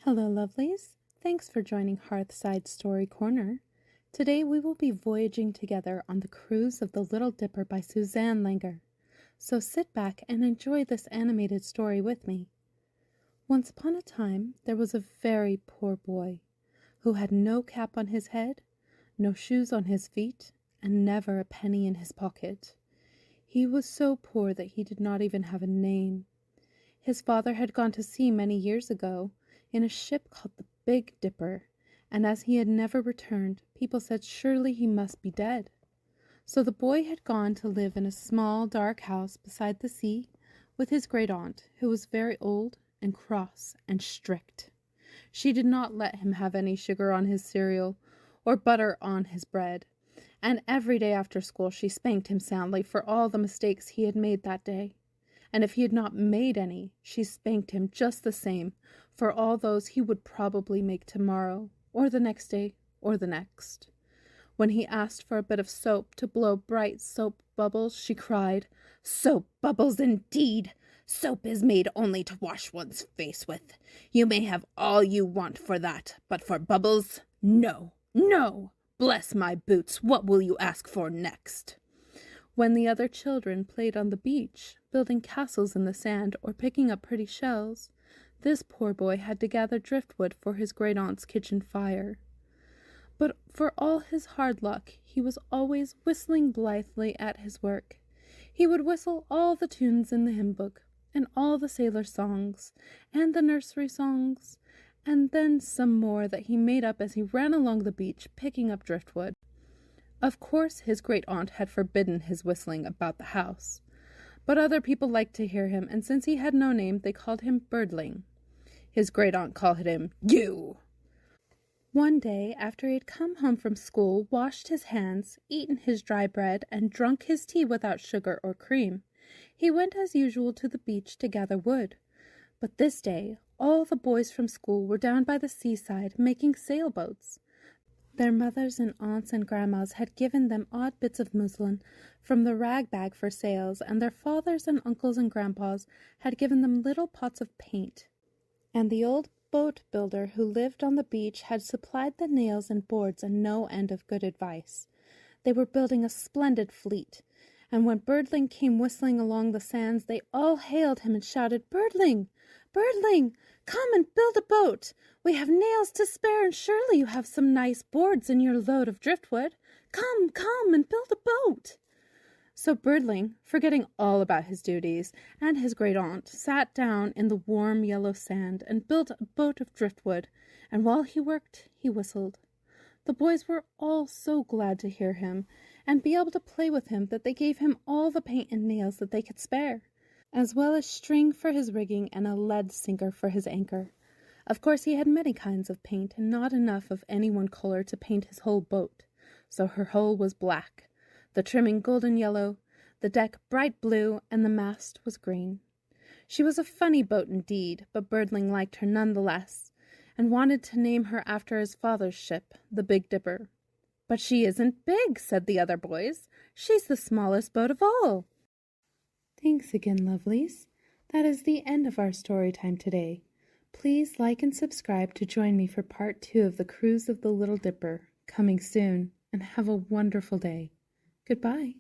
Hello, lovelies. Thanks for joining Hearthside Story Corner. Today we will be voyaging together on the cruise of the Little Dipper by Susanne Langer. So sit back and enjoy this animated story with me. Once upon a time, there was a very poor boy who had no cap on his head, no shoes on his feet, and never a penny in his pocket. He was so poor that he did not even have a name. His father had gone to sea many years ago in a ship called the Big Dipper, and as he had never returned, people said surely he must be dead. So the boy had gone to live in a small, dark house beside the sea with his great-aunt, who was very old and cross and strict. She did not let him have any sugar on his cereal or butter on his bread, and every day after school she spanked him soundly for all the mistakes he had made that day. And if he had not made any, she spanked him just the same for all those he would probably make tomorrow, or the next day, or the next. When he asked for a bit of soap to blow bright soap bubbles, she cried, "Soap bubbles indeed! Soap is made only to wash one's face with. You may have all you want for that, but for bubbles, no, no! Bless my boots, what will you ask for next?" When the other children played on the beach, building castles in the sand or picking up pretty shells, this poor boy had to gather driftwood for his great-aunt's kitchen fire. But for all his hard luck, he was always whistling blithely at his work. He would whistle all the tunes in the hymn book, and all the sailor songs, and the nursery songs, and then some more that he made up as he ran along the beach picking up driftwood. Of course his great-aunt had forbidden his whistling about the house, but other people liked to hear him, and since he had no name, they called him Birdling. His great-aunt called him "You." One day, after he had come home from school, washed his hands, eaten his dry bread, and drunk his tea without sugar or cream, he went as usual to the beach to gather wood. But this day, all the boys from school were down by the seaside making sailboats. Their mothers and aunts and grandmas had given them odd bits of muslin from the rag bag for sails, and their fathers and uncles and grandpas had given them little pots of paint. And the old boat builder who lived on the beach had supplied the nails and boards and no end of good advice. They were building a splendid fleet, and when Birdling came whistling along the sands, they all hailed him and shouted, "Birdling! Birdling! Come and build a boat! We have nails to spare, and surely you have some nice boards in your load of driftwood. Come, come, and build a boat!" So Birdling, forgetting all about his duties and his great-aunt, sat down in the warm yellow sand and built a boat of driftwood, and while he worked, he whistled. The boys were all so glad to hear him and be able to play with him that they gave him all the paint and nails that they could spare, as well as string for his rigging and a lead sinker for his anchor. Of course he had many kinds of paint, and not enough of any one color to paint his whole boat, so her hull was black, the trimming golden yellow, the deck bright blue, and the mast was green. She was a funny boat indeed, but Birdling liked her none the less, and wanted to name her after his father's ship, the Big Dipper. "But she isn't big," said the other boys. "She's the smallest boat of all." Thanks again, lovelies. That is the end of our story time today. Please like and subscribe to join me for part 2 of the Cruise of the Little Dipper, coming soon, and have a wonderful day. Goodbye.